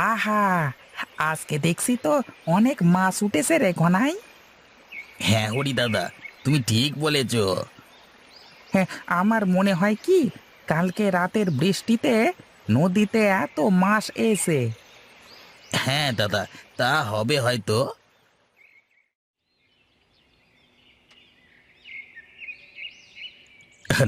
আহা, আজকে দেখছি তো অনেক মাছ উঠেছে রে ঘনাই। হ্যাঁ হরি দাদা, তুমি ঠিক বলেছ। হ্যাঁ, আমার মনে হয় কি কালকে রাতের বৃষ্টিতে নদীতে এত মাছ এসে। হ্যাঁ দাদা, তা হবে হয়তো।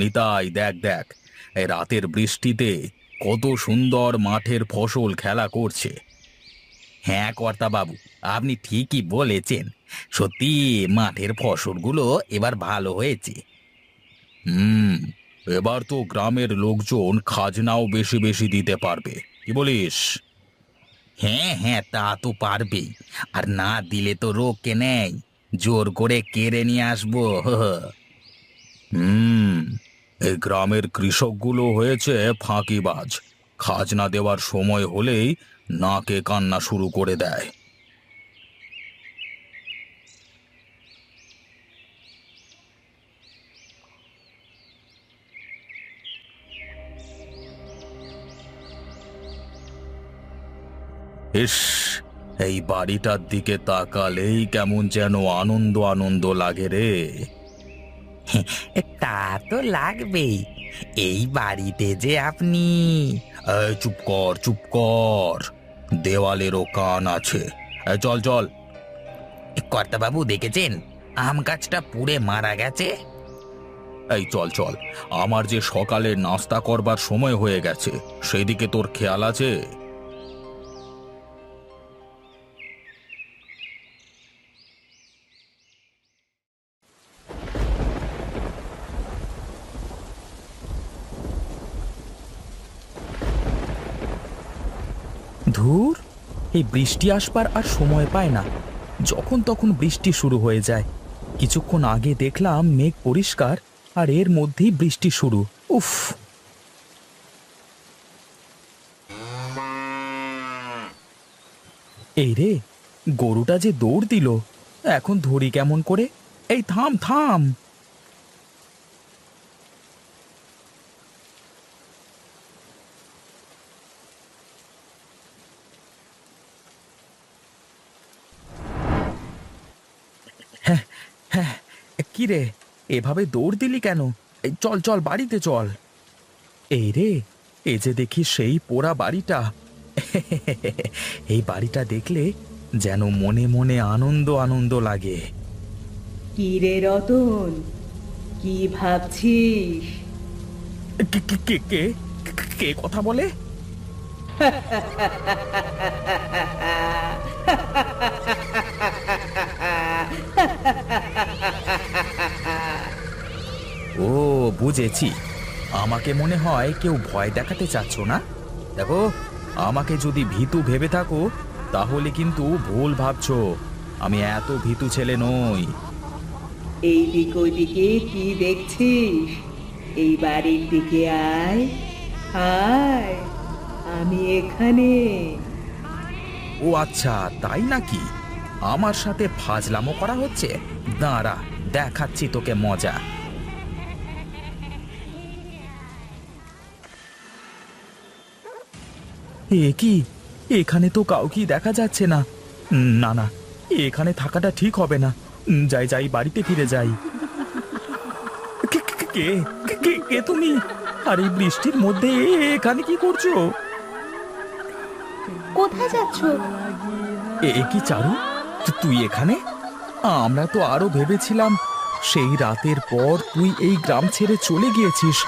নিতাই, দেখ দেখ, এই রাতের বৃষ্টিতে কত সুন্দর মাঠের ফসল খেলা করছে। হ্যাঁ কর্তা বাবু, আপনি ঠিকই বলেছেন। সত্যি মাঠের ফসলগুলো এবার ভালো হয়েছে। হুম। এবার তো গ্রামের লোকজন খাজনাও বেশি বেশি দিতে পারবে, কি বলিস? হ্যাঁ হ্যাঁ, তা তো পারবেই। আর না দিলে তো রোগকে নেই, জোর করে কেড়ে নিয়ে আসবো। হুম। এই গ্রামের কৃষকগুলো হয়েছে ফাঁকিবাজ। খাজনা দেওয়ার সময় হলেই নাকে কান্না শুরু করে দেয়। ইস, এই বাড়িটার দিকে তাকালেই কেমন যেন আনন্দ আনন্দ লাগে রে। তা তো লাগবেই, এই বাড়িতে যে আপনি। এই চুপ কর, চুপ কর, দেওয়ালেরও কান আছে। এই চল চল। কর্তা বাবু দেখেছেন, আম গাছটা পুড়ে মারা গেছে। এই চল চল, আমার যে সকালে নাস্তা করবার সময় হয়ে গেছে, সেদিকে তোর খেয়াল আছে? ধুর, এই বৃষ্টি আসবার আর সময় পায় না, যখন তখন বৃষ্টি শুরু হয়ে যায়। কিছুক্ষণ আগে দেখলাম মেঘ পরিষ্কার, আর এর মধ্যেই বৃষ্টি শুরু। উফ। এই রে, গরুটা যে দৌড় দিল, এখন ধরি কেমন করে? এই থাম থাম। হ্যাঁ হ্যাঁ, কি রে, এভাবে দৌড় দিলি কেন? এই চল চল, বাড়িতে চল। এই রে, এই যে দেখি সেই পোড়া বাড়িটা। এই বাড়িটা দেখলে যেন মনে মনে আনন্দ আনন্দ লাগে। কি রে রতন, কি ভাবছিস? কে কে কে কে কে কথা বলে? ও, বুঝেছি, আমাকে মনে হয় কেউ ভয় দেখাতে চাচ্ছ না। দেখো, আমাকে যদি ভীতু ভেবে থাকো তাহলে কিন্তু ভুল ভাবছো। আমি এত ভীতু ছেলে নই। এই দিক ওইদিকে কি দেখছিস? এই বাড়ির দিকে আয়, আয়, আমি এখানে। ও আচ্ছা, তাই নাকি? আমার সাথে ফাজলামো করা হচ্ছে। দাঁড়া, দেখাচ্ছি তোকে মজা। এ কি, এখানে তো কাউকেই দেখা যাচ্ছে না। না না, এখানে থাকাটা ঠিক হবে না। যাই যাই, বাড়িতে ফিরে যাই। কে কে কে কে কে তুমি? আর এই বৃষ্টির মধ্যে এখানে কি করছো? কোথায় যাচ্ছ? এ কি চারু, তুই এখানে? আমরা তো আরো ভেবেছিলাম সেই রাতের পর তুই এই গ্রাম ছেড়ে চলে গিয়েছিস,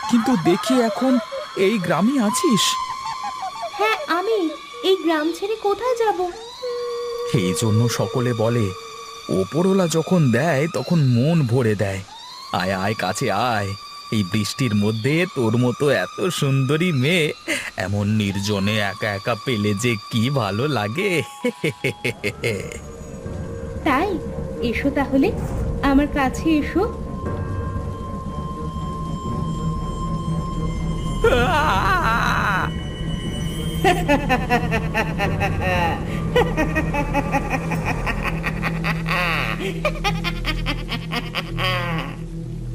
কিন্তু দেখি এখন এই গ্রামে আছিস। হ্যাঁ, আমি এই গ্রাম ছেড়ে কোথায় যাব? এই জন্য সকলে বলে, ওপরওয়ালা যখন দেয় তখন মন ভরে দেয়। আয় আয়, কাছে আয়। এই বৃষ্টির মধ্যে তোর মতো এত সুন্দরী মেয়ে এমন নির্জনে একা একা পেলে যে কি ভালো লাগে। তাই এসো তাহলে, আমার কাছে এসো।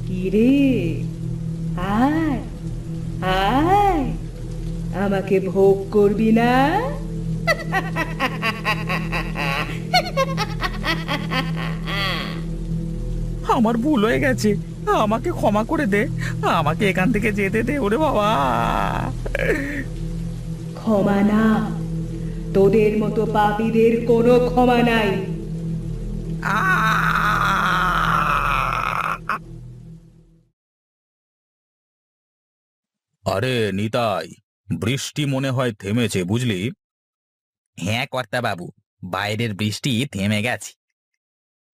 কি রে, আয়, আয়, আমাকে ভোগ করবি না? আমার ভুল হয়ে গেছে, আমাকে ক্ষমা করে দে, আমাকে এখান থেকে যেতে দে ওরে বাবা। ক্ষমা না, তোদের মতো পাপীদের কোনো ক্ষমা নাই। আরে নিতাই, বৃষ্টি মনে হয় থেমেছে বুঝলি। হ্যাঁ কর্তা বাবু, বাইরের বৃষ্টি থেমে গেছে।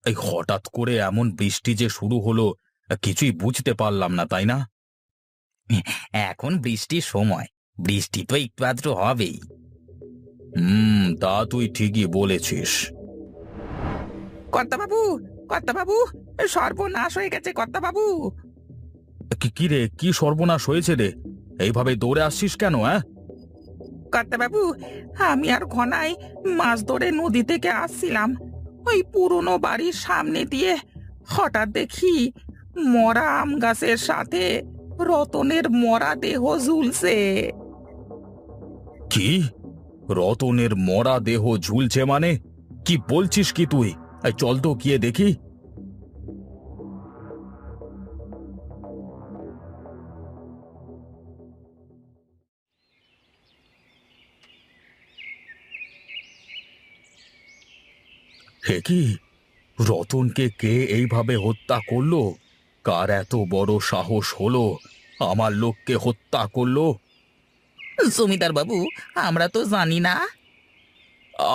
এই হঠাৎ করে এমন বৃষ্টি যে শুরু হলো, কিছুই বুঝতে পারলাম না, তাই না? এখন বৃষ্টির সময়, বৃষ্টি তো একটু আধটু হবেই। তা তুই ঠিকই বলেছিস। কর্তা বাবু, কর্তা বাবু, সর্বনাশ হয়ে গেছে কর্তা বাবু। কি রে, কি সর্বনাশ হয়েছে রে? এইভাবে দৌড়ে আসছিস কেন? হ্যাঁ, কর্তা বাবু, আমি আর ঘনাই মাছ ধরে নদী থেকে আসছিলাম, ওই পুরনো বাড়ির সামনে দিয়ে হঠাৎ দেখি মরা আম গাছের সাথে রতনের মরা দেহ ঝুলছে। কি? রতনের মরা দেহ ঝুলছে মানে? কি বলছিস কি তুই? এই চল তো গিয়ে দেখি। হে কি, রতনকে কে এইভাবে হত্যা করলো? কার এত বড় সাহস হলো আমার লোককে হত্যা করলো? জমিদার বাবু, আমরা তো জানি না।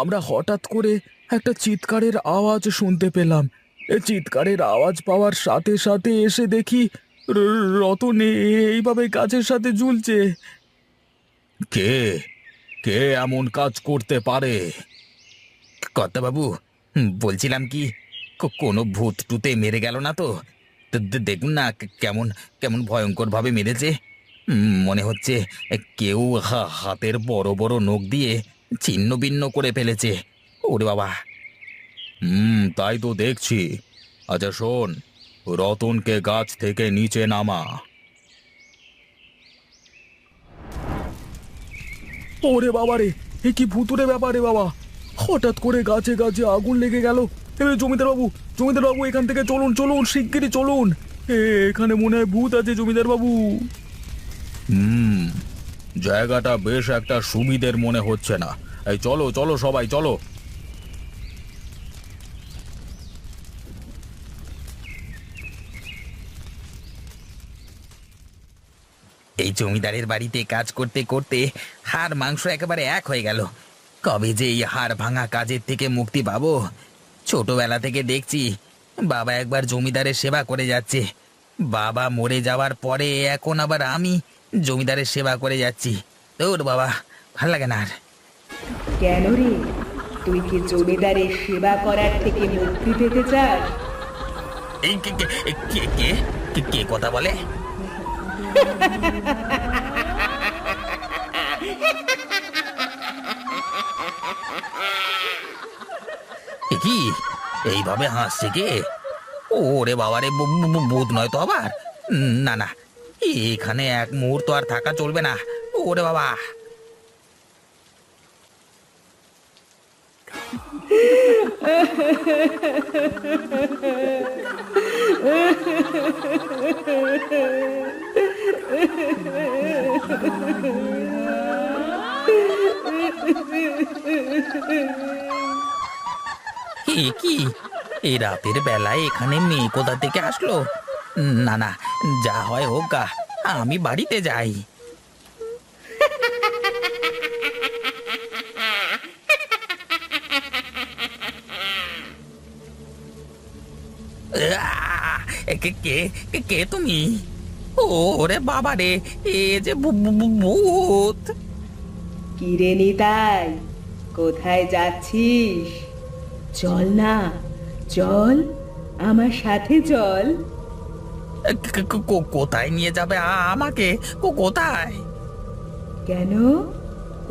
আমরা হঠাৎ করে একটা চিৎকারের আওয়াজ শুনতে পেলাম। চিৎকারের আওয়াজ পাওয়ার সাথে সাথে এসে দেখি রতন এইভাবে গাছের সাথে ঝুলছে। কে কে এমন কাজ করতে পারে? কর্তা বাবু, বলছিলাম কি, কোনো ভূত টুতে মেরে গেল না তো? দেখুন না, কেমন কেমন ভয়ঙ্কর ভাবে মেরেছে। মনে হচ্ছে কেউ হাতের বড় বড় নখ দিয়ে ছিন্ন ভিন্ন করে ফেলেছে। ওরে বাবা! তাই তো দেখছি। আচ্ছা শোন, রতনকে গাছ থেকে নিচে নামা। ওরে বাবা রে, এ কি ভুতুরে ব্যাপারে বাবা! হঠাৎ করে গাছে গাছে আগুন লেগে গেল। জমিদার বাবু, জমিদার বাবু, এখান থেকে চলুন চলুন, শিগগিরই চলুন। এখানে মনে হয় ভূত আছে জমিদার বাবু। জায়গাটা বেশ একটা সুবিধের মনে হচ্ছে না। এই চলো চলো সবাই চলো। এই জমিদারের বাড়িতে কাজ করতে করতে হাড় মাংস একেবারে এক হয়ে গেল। কবে যে এই হাড় ভাঙা কাজের থেকে মুক্তি পাবো? ছোটবেলা থেকে দেখছি বাবা একবার জমিদারের সেবা করে যাচ্ছে, বাবা মরে যাওয়ার পরে এখন আবার আমি জমিদারের সেবা করে যাচ্ছি। তোর বাবা, ভাল লাগে না আর। কেন রে, তুই কি জমিদারের সেবা করার থেকে মুক্তি পেতে চাস? এই কে কে কে কে কে কে কথা বলে? এ কি এইভাবে হাসছে কে? ওরে বাবারে, ভূত নয় তো আবার? না না, এখানে এক মুহূর্ত আর থাকা চলবে না। ওরে বাবা! এ কি, এই রাতের বেলায় এখানে মেয়ে কোথা থেকে আসলো? না না, যা হয় হোক গা, আমি বাড়িতে যাই। আহ! কে কে কে তুমি? ওরে বাবা রে, এ যে ভূত! কি রে নিতাই, কোথায় যাচ্ছিস? চল না, চল, আমার সাথে চল। কোথায় নিয়ে যাবে আমাকে? কোথায়? কেন,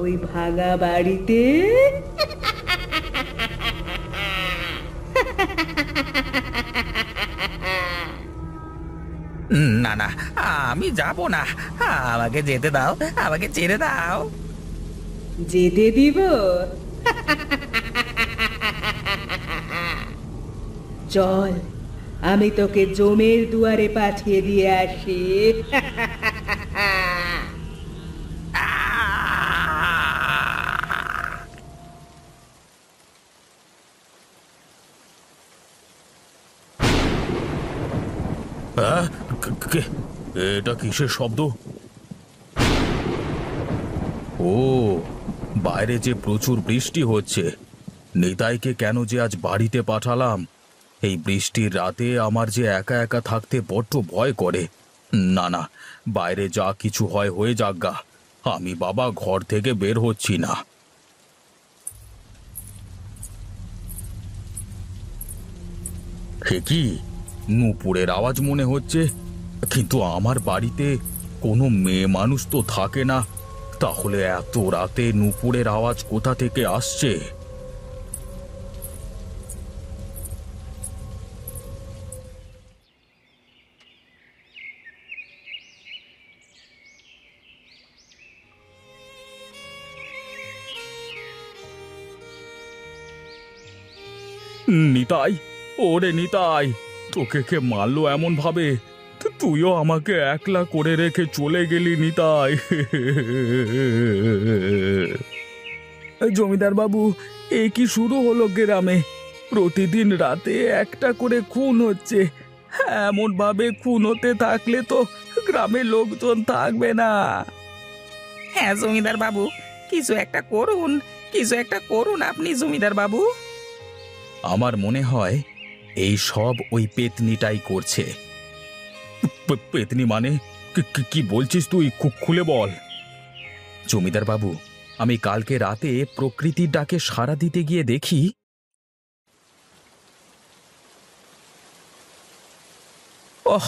ওই ভাঙা বাড়িতে? না না, আমি যাব না, আমাকে যেতে দাও, আমাকে ছেড়ে দাও। যেতে দিব? চল, আমি তোকে জমের দুয়ারে পাঠিয়ে দিয়ে আসি। আহ, এটা কিসের শব্দ? ও, বাইরে যে প্রচুর বৃষ্টি হচ্ছে। নিতাইকে কেন যে আজ বাড়িতে পাঠালাম। এই বৃষ্টির রাতে আমার যে একা একা থাকতে বড্ড ভয় করে। না না, বাইরে যা কিছু হয় হয়ে যাজ্ঞা, আমি বাবা ঘর থেকে বের হচ্ছি না। হে কি, নূপুরের আওয়াজ মনে হচ্ছে, কিন্তু আমার বাড়িতে কোনো মেয়ে মানুষ তো থাকে না। তাহলে এত রাতে নূপুরের আওয়াজ কোথা থেকে আসছে? নিতাই, ওরে নিতাই, তোকে কে মারলো এমন ভাবে? তুইও আমাকে একলা করে রেখে চলে গেলি নিতাই। জমিদার বাবু, এ কি শুরু হলো গ্রামে? প্রতিদিন রাতে একটা করে খুন হচ্ছে। এমন ভাবে খুন হতে থাকলে তো গ্রামের লোকজন থাকবে না। হ্যাঁ জমিদার বাবু, কিছু একটা করুন, কিছু একটা করুন আপনি জমিদার বাবু। আমার মনে হয় এই সব ওই পেতনিটাই করছে। পেতনি মানে? কি বলছিস তুই? খুলে বল। জমিদার বাবু, আমি কালকে রাতে প্রকৃতির ডাকে সাড়া দিতে গিয়ে দেখি ওহ,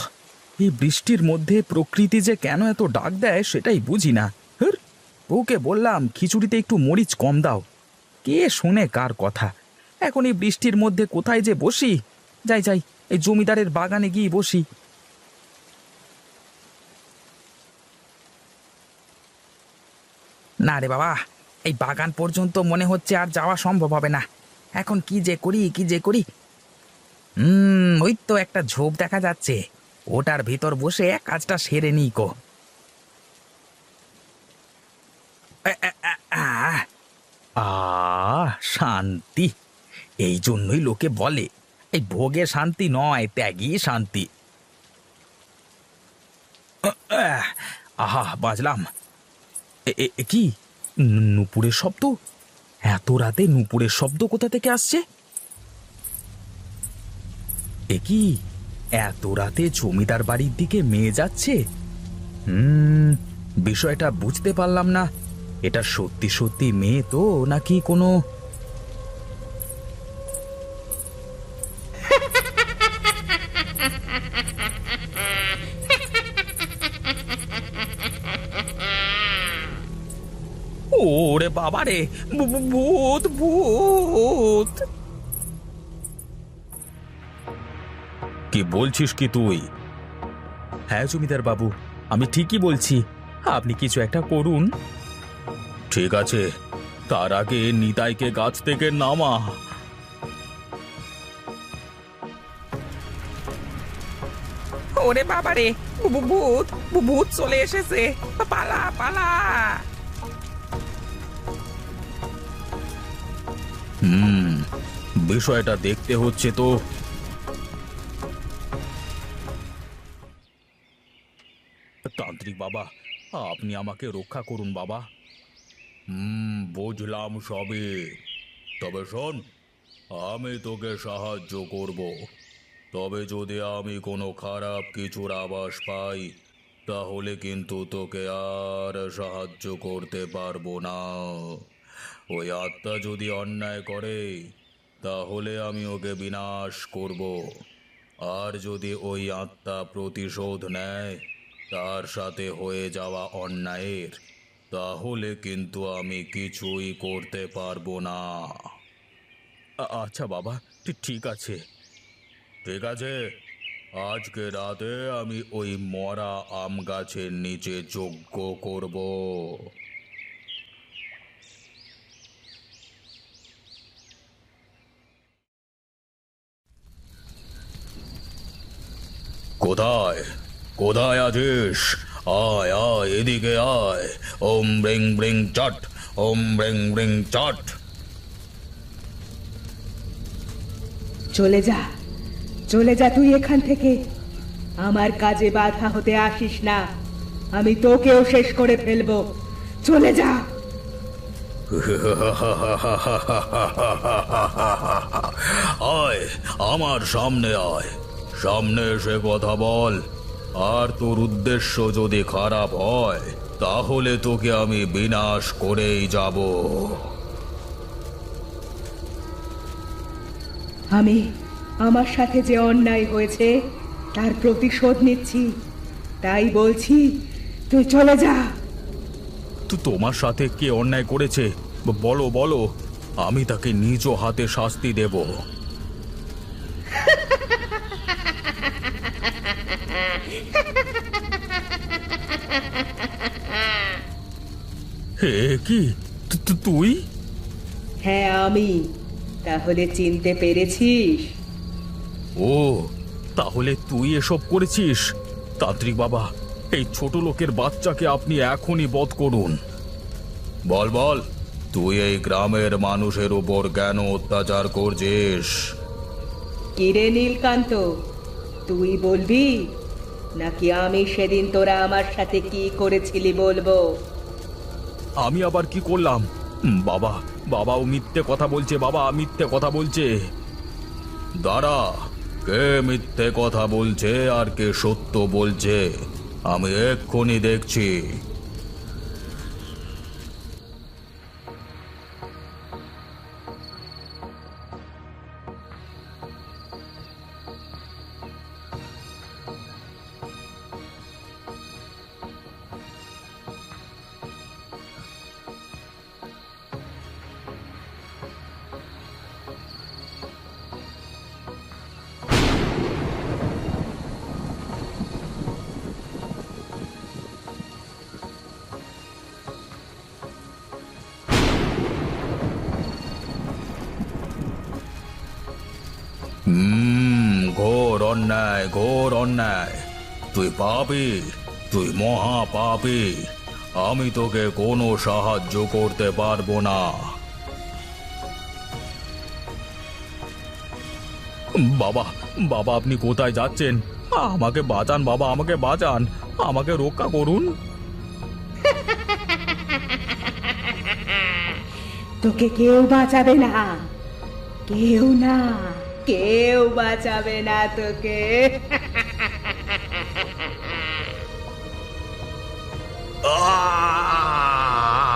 এই বৃষ্টির মধ্যে প্রকৃতি যে কেন এত ডাক দেয় সেটাই বুঝি না। হুর, বউকে বললাম খিচুড়িতে একটু মরিচ কম দাও, কে শোনে কার কথা। এখন এই বৃষ্টির মধ্যে কোথায় যে বসি? যাই যাই, এই জমিদারের বাগানে গিয়ে বসি। না রে বাবা, এই বাগান পর্যন্ত মনে হচ্ছে আর যাওয়া সম্ভব হবে না। এখন কি যে করি, কি যে করি। ওই তো একটা ঝোপ দেখা যাচ্ছে, ওটার ভিতর বসে কাজটা সেরে নিই কো। শান্তি, এই জন্যই লোকে বলে এই ভোগে শান্তি নয়, ত্যাগই শান্তি। আহা, বাজলাম। কি নূপুরের শব্দ? এত রাতে নূপুরের শব্দ কোথা থেকে আসছে? এ কি, এত রাতে জমিদার বাড়ির দিকে মেয়ে যাচ্ছে? বিষয়টা বুঝতে পারলাম না। এটা সত্যি সত্যি মেয়ে তো, নাকি কোনো... ওরে বাবা রে, ভূত ভূত! কি বলছিস কি তুই? হ্যাঁ জমিদার বাবু, আমি ঠিকই বলছি, আপনি কিছু একটা করুন। ঠিক আছে, তার আগে নিতাইকে গাছ থেকে নামা। ওরে বাবা রে, ভূত ভূত চলে এসেছে, পালা পালা! বিষয়টা দেখতে হচ্ছে তো। তান্ত্রিক বাবা, আপনি আমাকে রক্ষা করুন বাবা। বুঝলাম সবে, তবে শোন, আমি তোকে সাহায্য করব। তবে যদি আমি কোনো খারাপ কিছুর আভাস পাই, তাহলে কিন্তু তোকে আর সাহায্য করতে পারবো না। ওই আত্মা যদি অন্যায় করে, তাহলে আমি ওকে বিনাশ করব। আর যদি ওই আত্মা প্রতিশোধ নেয় তার সাথে হয়ে যাওয়া অন্যায়ের, তাহলে কিন্তু আমি কিছুই করতে পারবো না। আচ্ছা বাবা, ঠিক আছে। ঠিক আছে, আজকে রাতে আমি ওই মরা আম গাছের নিচে যজ্ঞ করব। কোথায় কোথায় আছিস? আয় আয় এদিকে আয়। ওম ব্রিং ব্রিং চট, ওম ব্রিং ব্রিং চট। চলে যা, চলে যা তুই এখান থেকে। আমার কাজে বাধা হতে আসিস না, আমি তোকেও শেষ করে ফেলবো। চলে যা। আয় আমার সামনে আয়, সামনে এসে কথা বল। আর তোর উদ্দেশ্য যদি খারাপ হয় তাহলে তোকে আমি বিনাশ করেই যাব। আমি আমার সাথে যে অন্যায় হয়েছে তার প্রতিশোধ নিচ্ছি, তাই বলছি তুই চলে যা। তো তোমার সাথে কে অন্যায় করেছে বলো বলো, আমি তাকে নিজ হাতে শাস্তি দেব। হে কি তুই? হ্যাঁ আমি। তাহলে চিনতে পেরেছিস? ও তাহলে তুই এসব করেছিস? তান্ত্রিক বাবা, এই ছোট লোকের বাচ্চাকে আপনি এখনই বধ করুন। বল বল, তুই এই গ্রামের মানুষের উপর কেন অত্যাচার করছিস? কিরে নীলকান্ত, তুই বলবি নাকি আমি সেদিন তোরা আমার সাথে কি করেছিলি বলবো? আমি আবার কি করলাম? বাবা বাবা, ও মিথ্যে কথা বলছে, বাবা মিথ্যে কথা বলছে। দাঁড়া, কে মিথ্যে কথা বলছে আর কে সত্য বলছে আমি এক্ষুনি দেখছি। ঘোর অন্যায়, ঘোর অন্যায়। তুই পাপী, তুই মহা পাপী। আমি তোকে কোনো সাহায্য করতে পারবো না। বাবা বাবা, আপনি কোথায় যাচ্ছেন? আমাকে বাঁচান বাবা, আমাকে বাঁচান, আমাকে রক্ষা করুন। তোকে কেউ বাঁচাবে না, কেউ না, কেউ বাঁচাবে না তোকে। আহ!